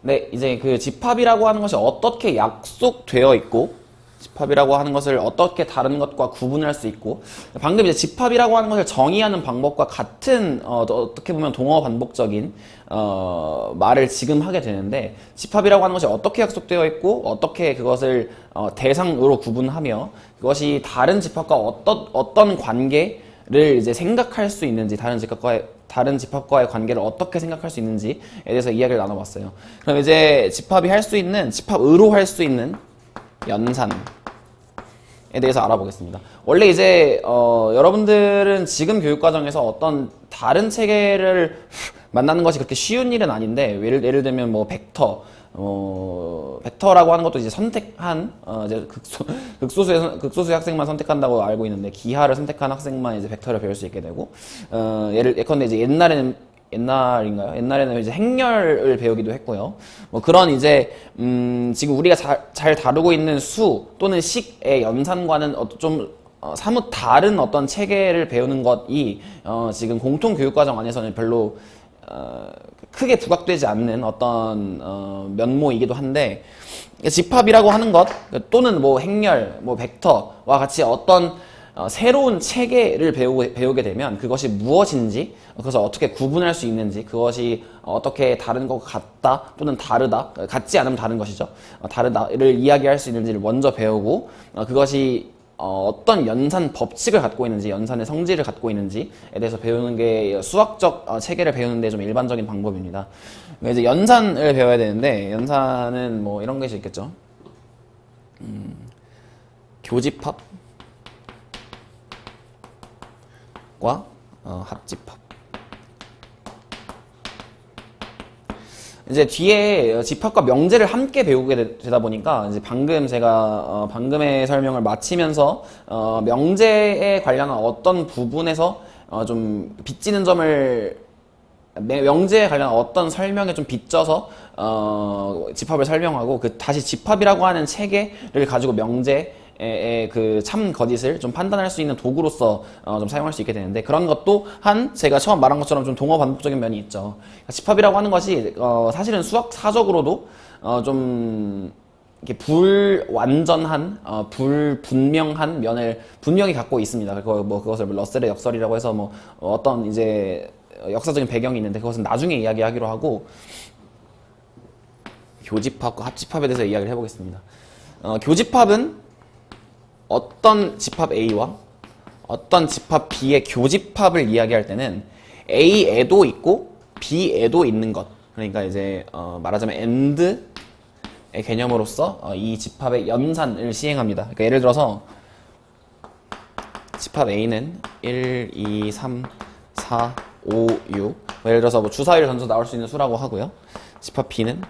네, 이제 그 집합이라고 하는 것이 어떻게 약속되어 있고, 집합이라고 하는 것을 어떻게 다른 것과 구분할 수 있고, 방금 이제 집합이라고 하는 것을 정의하는 방법과 같은 어떻게 보면 동어 반복적인 말을 지금 하게 되는데, 집합이라고 하는 것이 어떻게 약속되어 있고 어떻게 그것을 대상으로 구분하며 그것이 다른 집합과 어떤 관계를 이제 생각할 수 있는지, 다른 집합과의 관계를 어떻게 생각할 수 있는지에 대해서 이야기를 나눠봤어요. 그럼 이제 집합이 할 수 있는, 집합으로 할 수 있는 연산에 대해서 알아보겠습니다. 원래 이제 여러분들은 지금 교육과정에서 어떤 다른 체계를 만나는 것이 그렇게 쉬운 일은 아닌데, 예를 들면 뭐 벡터라고 하는 것도 이제 선택한 이제 극소수의 학생만 선택한다고 알고 있는데, 기하를 선택한 학생만 이제 벡터를 배울 수 있게 되고, 예컨대 이제 옛날에는 이제 행렬을 배우기도 했고요. 뭐 그런 이제 지금 우리가 잘 다루고 있는 수 또는 식의 연산과는 좀 사뭇 다른 어떤 체계를 배우는 것이 지금 공통 교육과정 안에서는 별로 크게 부각되지 않는 어떤 면모이기도 한데, 집합이라고 하는 것 또는 뭐 행렬, 뭐 벡터와 같이 어떤 새로운 체계를 배우게 되면 그것이 무엇인지, 그것을 어떻게 구분할 수 있는지, 그것이 어떻게 다른 것과 같다 또는 다르다, 같지 않으면 다른 것이죠, 다르다를 이야기할 수 있는지를 먼저 배우고, 그것이 어떤 연산 법칙을 갖고 있는지, 연산의 성질을 갖고 있는지에 대해서 배우는 게 수학적 체계를 배우는 데 좀 일반적인 방법입니다. 이제 연산을 배워야 되는데, 연산은 뭐 이런 것이 있겠죠. 교집합 과 합집합. 이제 뒤에 집합과 명제를 함께 배우게 되다 보니까, 이제 방금 제가 방금의 설명을 마치면서 명제에 관련한 어떤 부분에서 좀 빚지는 점을, 명제에 관련한 어떤 설명에 좀 빚져서 집합을 설명하고, 다시 집합이라고 하는 체계를 가지고 명제의 그 참 거짓을 좀 판단할 수 있는 도구로서 좀 사용할 수 있게 되는데, 그런 것도 제가 처음 말한 것처럼 좀 동어 반복적인 면이 있죠. 집합이라고 하는 것이 사실은 수학사적으로도 좀 이렇게 불완전한, 불분명한 면을 분명히 갖고 있습니다. 그것을 러셀의 역설이라고 해서 뭐 어떤 이제 역사적인 배경이 있는데, 그것은 나중에 이야기하기로 하고, 교집합과 합집합에 대해서 이야기를 해보겠습니다. 교집합은 어떤 집합 A와 어떤 집합 B의 교집합을 이야기할 때는 A에도 있고 B에도 있는 것, 그러니까 이제 말하자면 AND의 개념으로서 이 집합의 연산을 시행합니다. 그러니까 예를 들어서 집합 A는 1, 2, 3, 4, 5, 6, 예를 들어서 뭐 주사위를 던져 나올 수 있는 수라고 하고요. 집합 B는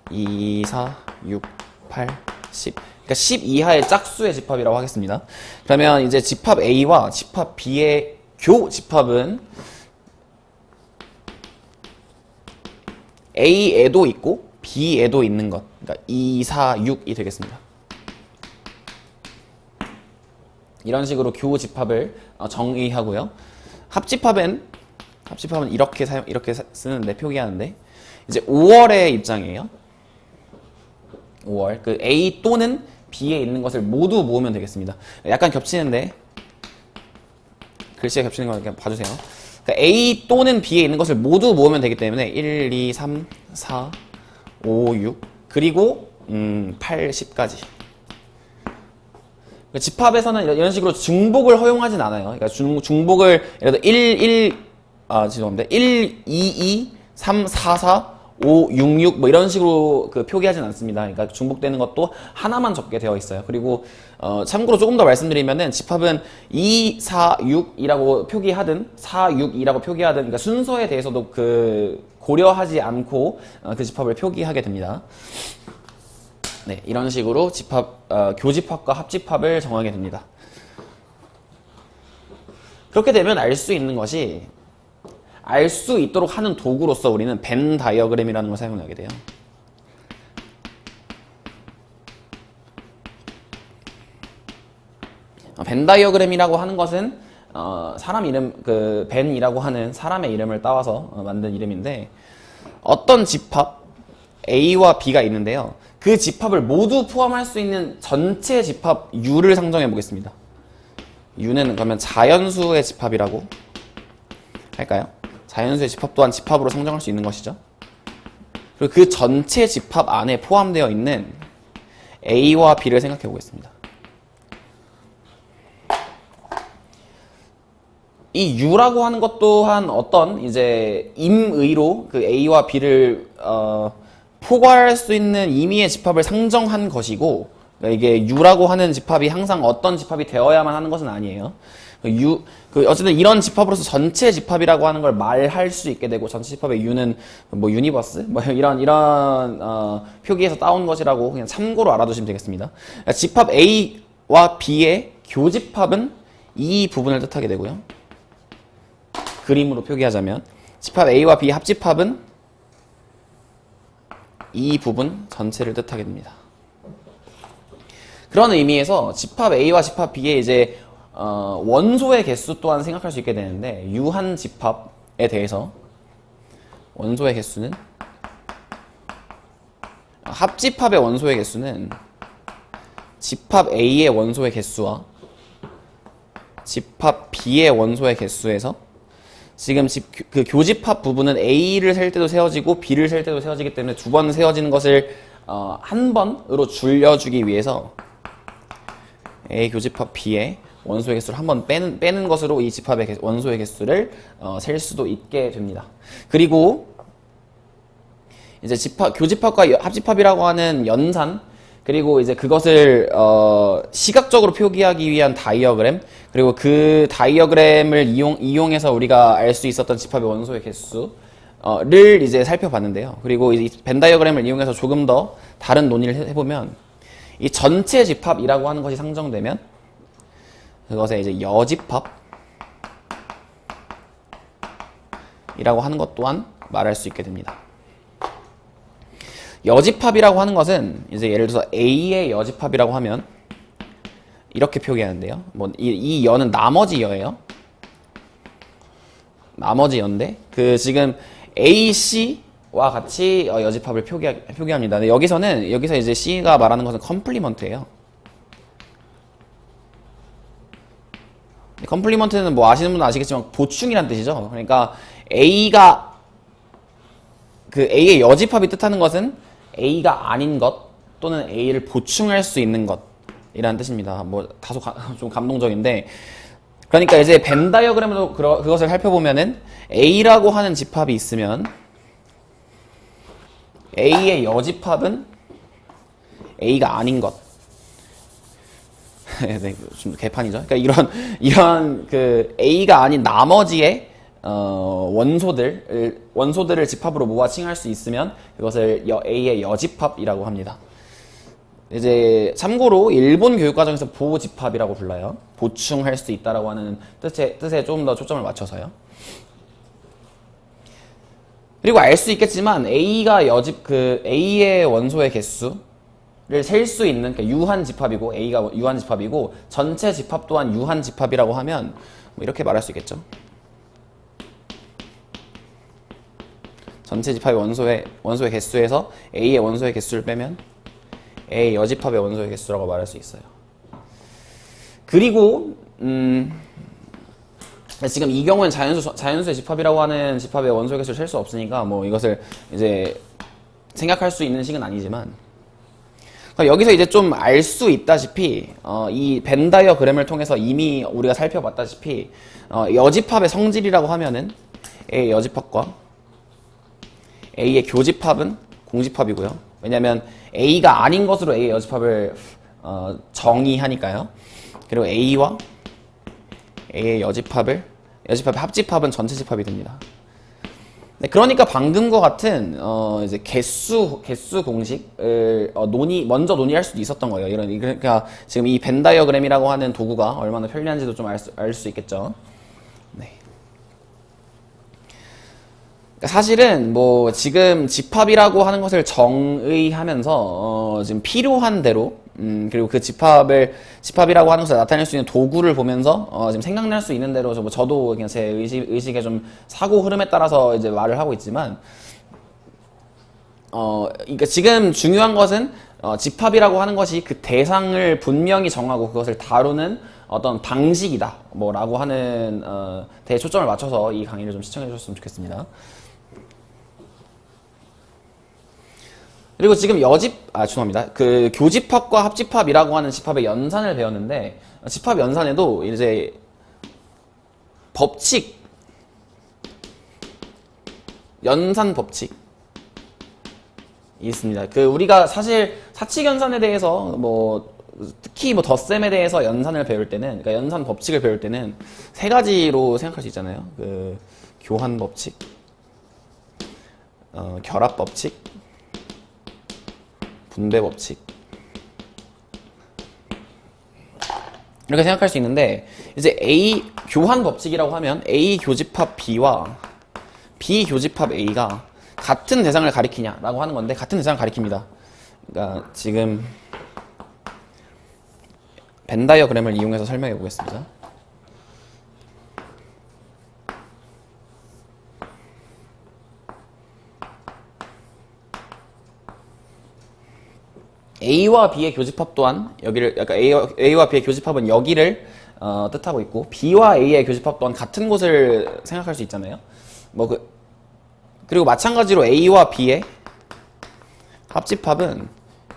2, 4, 6, 8, 10, 그러니까 10 이하의 짝수의 집합이라고 하겠습니다. 그러면 이제 집합 A와 집합 B의 교집합은 A에도 있고 B에도 있는 것, 그러니까 2, 4, 6이 되겠습니다. 이런 식으로 교집합을 정의하고요. 합집합은 이렇게 쓰는데, 표기하는데, 이제 5월의 입장이에요. 5월, 그 A 또는 B에 있는 것을 모두 모으면 되겠습니다. 약간 겹치는데, 글씨가 겹치는 거 그냥 봐주세요. 그러니까 A 또는 B에 있는 것을 모두 모으면 되기 때문에 1, 2, 3, 4, 5, 6, 그리고 8, 10까지. 그러니까 집합에서는 이런 식으로 중복을 허용하진 않아요. 그러니까 중복을 예를 들어 1, 2, 2, 3, 4, 4, 5, 6, 6 뭐 이런 식으로 표기하진 않습니다. 그러니까 중복되는 것도 하나만 적게 되어 있어요. 그리고 참고로 조금 더 말씀드리면은, 집합은 2, 4, 6이라고 표기하든 4, 6, 2라고 표기하든, 그러니까 순서에 대해서도 고려하지 않고 그 집합을 표기하게 됩니다. 네, 이런 식으로 교집합과 합집합을 정하게 됩니다. 그렇게 되면 알 수 있는 것이, 알 수 있도록 하는 도구로서 우리는 벤 다이어그램이라는 걸 사용하게 돼요. 벤 다이어그램이라고 하는 것은 사람 이름, 벤이라고 하는 사람의 이름을 따와서 만든 이름인데, 어떤 집합 A와 B가 있는데요. 그 집합을 모두 포함할 수 있는 전체 집합 U를 상정해 보겠습니다. U는 그러면 자연수의 집합이라고 할까요? 자연수의 집합 또한 집합으로 상정할 수 있는 것이죠. 그리고 그 전체 집합 안에 포함되어 있는 A와 B를 생각해 보겠습니다. 이 U라고 하는 것 또한 어떤 이제 임의로 그 A와 B를 포괄할 수 있는 임의의 집합을 상정한 것이고, 그러니까 이게 U라고 하는 집합이 항상 어떤 집합이 되어야만 하는 것은 아니에요. 어쨌든 이런 집합으로서 전체 집합이라고 하는 걸 말할 수 있게 되고, 전체 집합의 U는 뭐 유니버스 뭐 이런 표기에서 따온 것이라고 그냥 참고로 알아두시면 되겠습니다. 그러니까 집합 A와 B의 교집합은 이 부분을 뜻하게 되고요. 그림으로 표기하자면 집합 A와 B 합집합은 이 부분 전체를 뜻하게 됩니다. 그런 의미에서 집합 A와 집합 B의 이제 원소의 개수 또한 생각할 수 있게 되는데, 유한 집합에 대해서 원소의 개수는 합집합의 원소의 개수는 집합 A의 원소의 개수와 집합 B의 원소의 개수에서 지금 그 교집합 부분은 A를 셀 때도 세워지고 B를 셀 때도 세워지기 때문에 두 번 세워지는 것을 한 번으로 줄여주기 위해서 A 교집합 B의 원소의 개수를 한 번 빼는 것으로 이 집합의 원소의 개수를 셀 수도 있게 됩니다. 그리고 이제 교집합과 합집합이라고 하는 연산, 그리고 이제 그것을 시각적으로 표기하기 위한 다이어그램, 그리고 그 다이어그램을 이용해서 우리가 알 수 있었던 집합의 원소의 개수를 이제 살펴봤는데요. 그리고 이 벤 다이어그램을 이용해서 조금 더 다른 논의를 해보면, 이 전체 집합이라고 하는 것이 상정되면 그것의 이제 여집합이라고 하는 것 또한 말할 수 있게 됩니다. 여집합이라고 하는 것은 이제 예를 들어서 A의 여집합이라고 하면 이렇게 표기하는데요. 뭐 이 여는 나머지 여예요. 나머지 여인데 그 지금 A, C와 같이 여집합을 표기합니다. 근데 여기서 이제 C가 말하는 것은 컴플리먼트예요. 컴플리먼트는 뭐 아시는 분은 아시겠지만 보충이란 뜻이죠. 그러니까 A가 그 A의 여집합이 뜻하는 것은 A가 아닌 것 또는 A를 보충할 수 있는 것이라는 뜻입니다. 뭐 다소 좀 감동적인데, 그러니까 이제 벤 다이어그램으로 그것을 살펴보면은 A라고 하는 집합이 있으면 A의 여집합은 A가 아닌 것. 네, 좀 개판이죠. 그러니까 이런 그 A가 아닌 나머지의 원소들을 집합으로 모아 칭할 수 있으면 그것을 A의 여집합이라고 합니다. 이제 참고로 일본 교육과정에서 보집합이라고 불러요. 보충할 수 있다라고 하는 뜻에 조금 더 초점을 맞춰서요. 그리고 알 수 있겠지만 A가 A의 원소의 개수를 셀 수 있는, 그러니까 유한 집합이고 A가 유한 집합이고 전체 집합 또한 유한 집합이라고 하면 뭐 이렇게 말할 수 있겠죠. 전체 집합의 원소의 개수에서 A의 원소의 개수를 빼면 A의 여집합의 원소의 개수라고 말할 수 있어요. 그리고 지금 이 경우는 자연수의 집합이라고 하는 집합의 원소의 개수를 셀 수 없으니까 뭐 이것을 이제 생각할 수 있는 식은 아니지만, 여기서 이제 좀 알 수 있다시피 이 벤 다이어그램을 통해서 이미 우리가 살펴봤다시피 여집합의 성질이라고 하면은 A의 여집합과 A의 교집합은 공집합이고요. 왜냐하면 A가 아닌 것으로 A의 여집합을 정의하니까요. 그리고 A와 A의 여집합의 합집합은 전체 집합이 됩니다. 네, 그러니까 방금과 같은 이제 개수 공식을 먼저 논의할 수도 있었던 거예요. 그러니까 지금 이 벤 다이어그램이라고 하는 도구가 얼마나 편리한지도 좀 알 수 있겠죠. 네. 사실은 뭐 지금 집합이라고 하는 것을 정의하면서 지금 필요한 대로 그리고 그 집합이라고 하는 것을 나타낼 수 있는 도구를 보면서 지금 생각날 수 있는 대로 저도 그냥 제 의식의 좀 사고 흐름에 따라서 이제 말을 하고 있지만, 그러니까 지금 중요한 것은 집합이라고 하는 것이 그 대상을 분명히 정하고 그것을 다루는 어떤 방식이다 뭐라고 하는 데 초점을 맞춰서 이 강의를 좀 시청해 주셨으면 좋겠습니다. 그리고 지금 죄송합니다. 그 교집합과 합집합이라고 하는 집합의 연산을 배웠는데 집합 연산에도 이제 법칙, 연산 법칙이 있습니다. 그 우리가 사실 사칙 연산에 대해서 뭐 특히 뭐 덧셈에 대해서 연산을 배울 때는 그러니까 연산 법칙을 배울 때는 세 가지로 생각할 수 있잖아요. 그 교환 법칙, 결합 법칙, 분배 법칙 이렇게 생각할 수 있는데 이제 A 교환 법칙이라고 하면 A 교집합 B와 B 교집합 A가 같은 대상을 가리키냐라고 하는 건데 같은 대상을 가리킵니다. 그러니까 지금 벤 다이어그램을 이용해서 설명해 보겠습니다. A와 B의 교집합 또한 여기를 약간 A와 B의 교집합은 여기를 뜻하고 있고 B와 A의 교집합 또한 같은 곳을 생각할 수 있잖아요. 그리고 마찬가지로 A와 B의 합집합은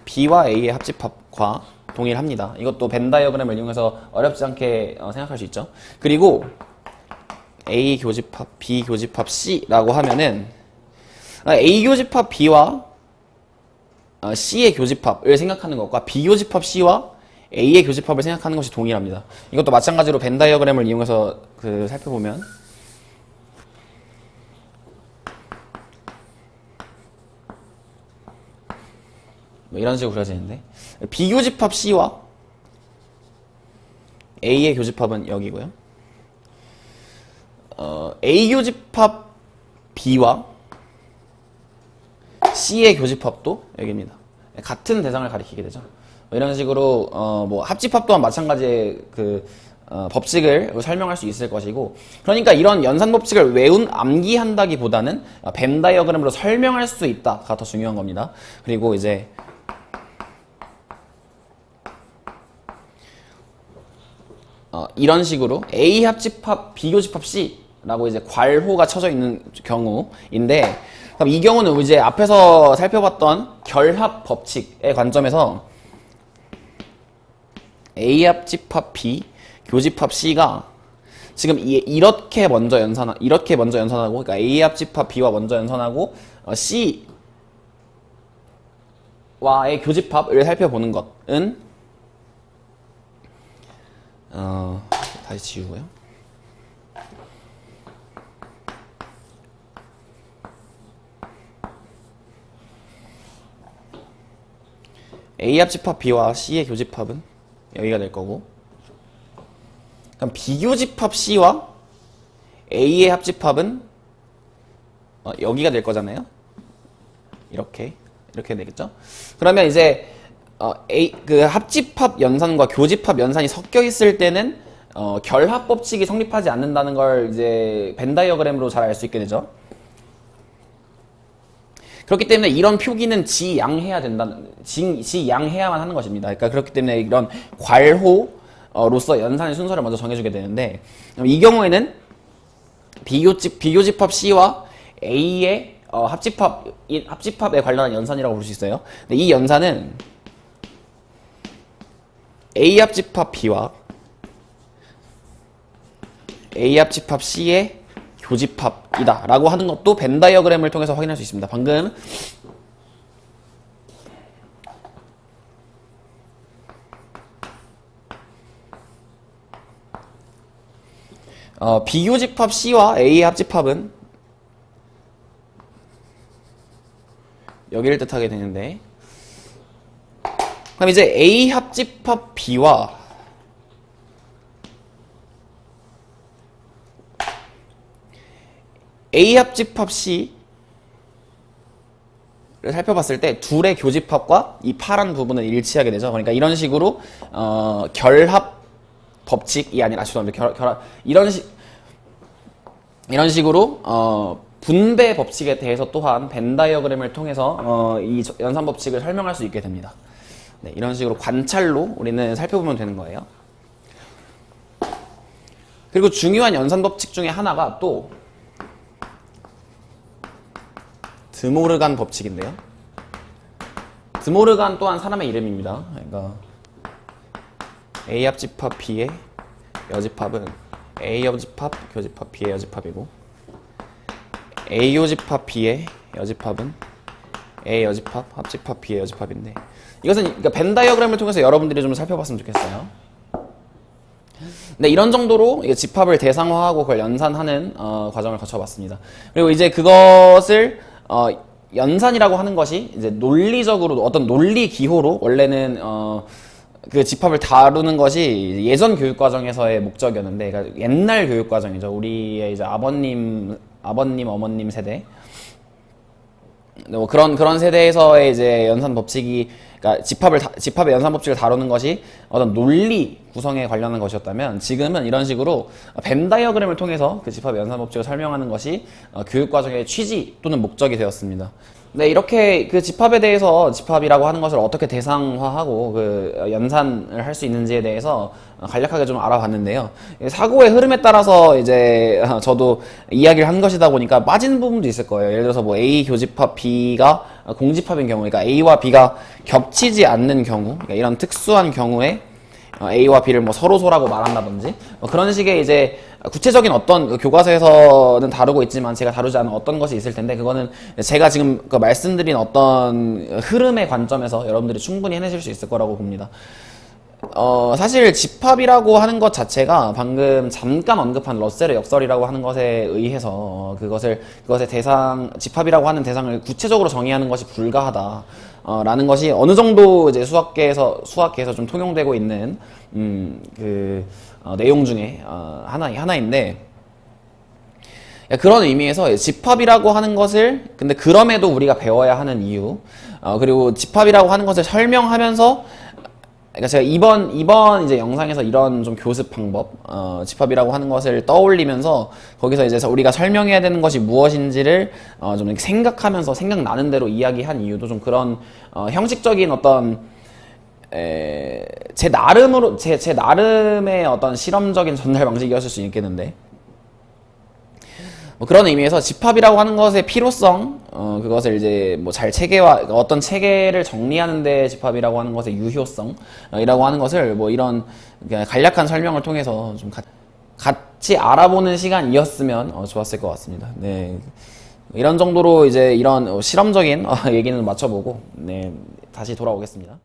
B와 A의 합집합과 동일합니다. 이것도 벤 다이어그램을 이용해서 어렵지 않게 생각할 수 있죠. 그리고 A 교집합, B 교집합 C라고 하면은 A 교집합 B와 C의 교집합을 생각하는 것과 B 교집합 C와 A의 교집합을 생각하는 것이 동일합니다. 이것도 마찬가지로 벤 다이어그램을 이용해서 살펴보면 뭐 이런 식으로 그려지는데 B 교집합 C와 A의 교집합은 여기고요. A 교집합 B와 C의 교집합도 여기입니다. 같은 대상을 가리키게 되죠. 이런 식으로 뭐 합집합 또한 마찬가지의 법칙을 설명할 수 있을 것이고 그러니까 이런 연산 법칙을 암기한다기보다는 벤 다이어그램으로 설명할 수 있다가 더 중요한 겁니다. 그리고 이제 이런 식으로 A 합집합 B 교집합 C라고 이제 괄호가 쳐져 있는 경우인데 그럼 이 경우는 이제 앞에서 살펴봤던 결합 법칙의 관점에서 A 합집합 B 교집합 C가 지금 이렇게 먼저 연산하고 그러니까 A 합집합 B와 먼저 연산하고 C와의 교집합을 살펴보는 것은 다시 지우고요. A 합집합 B와 C의 교집합은 여기가 될 거고 그럼 B 교집합 C와 A의 합집합은 여기가 될 거잖아요. 이렇게 되겠죠. 그러면 이제 그 합집합 연산과 교집합 연산이 섞여 있을 때는 결합 법칙이 성립하지 않는다는 걸 이제 벤 다이어그램으로 잘 알 수 있게 되죠. 그렇기 때문에 이런 표기는 지양해야만 하는 것입니다. 그러니까 그렇기 때문에 이런 괄호로서 연산의 순서를 먼저 정해주게 되는데 이 경우에는 비교집합 C와 A의 합집합에 관련한 연산이라고 볼 수 있어요. 근데 이 연산은 A 합집합 B와 A 합집합 C의 교집합이다 라고 하는 것도 벤 다이어그램을 통해서 확인할 수 있습니다. 방금 비교집합 C와 A의 합집합은 여기를 뜻하게 되는데 그럼 이제 A 합집합 B와 A 합집합 C를 살펴봤을 때 둘의 교집합과 이 파란 부분은 일치하게 되죠. 그러니까 이런 식으로 결합 법칙이 아니라 죄송합니다. 이런 식으로 분배 법칙에 대해서 또한 벤 다이어그램을 통해서 이 연산 법칙을 설명할 수 있게 됩니다. 네, 이런 식으로 관찰로 우리는 살펴보면 되는 거예요. 그리고 중요한 연산 법칙 중에 하나가 또 드모르간 법칙인데요. 드모르간 또한 사람의 이름입니다. 그러니까 A 합집합 B의 여집합은 A 여집합 교집합 B의 여집합이고 A 요집합 B의 여집합은 A 여집합 합집합 B의 여집합인데, 이것은 그러니까 벤 다이어그램을 통해서 여러분들이 좀 살펴봤으면 좋겠어요. 네, 이런 정도로 집합을 대상화하고 그걸 연산하는 과정을 거쳐봤습니다. 그리고 이제 그것을 연산이라고 하는 것이 이제 논리적으로 어떤 논리 기호로 원래는 그 집합을 다루는 것이 예전 교육 과정에서의 목적이었는데, 그러니까 옛날 교육 과정이죠. 우리의 이제 아버님, 어머님 세대. 뭐 그런 세대에서의 이제 연산 법칙이, 그러니까 집합의 연산 법칙을 다루는 것이 어떤 논리 구성에 관련한 것이었다면, 지금은 이런 식으로 벤 다이어그램을 통해서 그 집합의 연산 법칙을 설명하는 것이 교육 과정의 취지 또는 목적이 되었습니다. 네, 이렇게 그 집합에 대해서 집합이라고 하는 것을 어떻게 대상화하고 그 연산을 할 수 있는지에 대해서 간략하게 좀 알아봤는데요. 사고의 흐름에 따라서 이제 저도 이야기를 한 것이다 보니까 빠지는 부분도 있을 거예요. 예를 들어서 뭐 A 교집합 B가 공집합인 경우, 그러니까 A와 B가 겹치지 않는 경우, 그러니까 이런 특수한 경우에 A와 B를 뭐 서로소라고 말한다든지 그런 식의 이제 구체적인 어떤 교과서에서는 다루고 있지만 제가 다루지 않은 어떤 것이 있을 텐데, 그거는 제가 지금 그 말씀드린 어떤 흐름의 관점에서 여러분들이 충분히 해내실 수 있을 거라고 봅니다. 사실 집합이라고 하는 것 자체가 방금 잠깐 언급한 러셀의 역설이라고 하는 것에 의해서 그것의 집합이라고 하는 대상을 구체적으로 정의하는 것이 불가하다. 라는 것이 어느 정도 이제 수학계에서 좀 통용되고 있는 내용 중에 하나인데, 그런 의미에서 집합이라고 하는 것을 근데 그럼에도 우리가 배워야 하는 이유, 그리고 집합이라고 하는 것을 설명하면서, 그러니까 제가 이번 이제 영상에서 이런 좀 교습 방법, 집합이라고 하는 것을 떠올리면서 거기서 이제 우리가 설명해야 되는 것이 무엇인지를 좀 이렇게 생각하면서 생각나는 대로 이야기한 이유도 좀 그런 형식적인 어떤 제 나름의 어떤 실험적인 전달 방식이었을 수 있겠는데, 뭐 그런 의미에서 집합이라고 하는 것의 필요성, 그것을 이제 뭐 어떤 체계를 정리하는데 집합이라고 하는 것의 유효성이라고 하는 것을 뭐 이런 간략한 설명을 통해서 좀 같이 알아보는 시간이었으면 좋았을 것 같습니다. 네. 이런 정도로 이제 이런 실험적인 얘기는 마쳐보고, 네, 다시 돌아오겠습니다.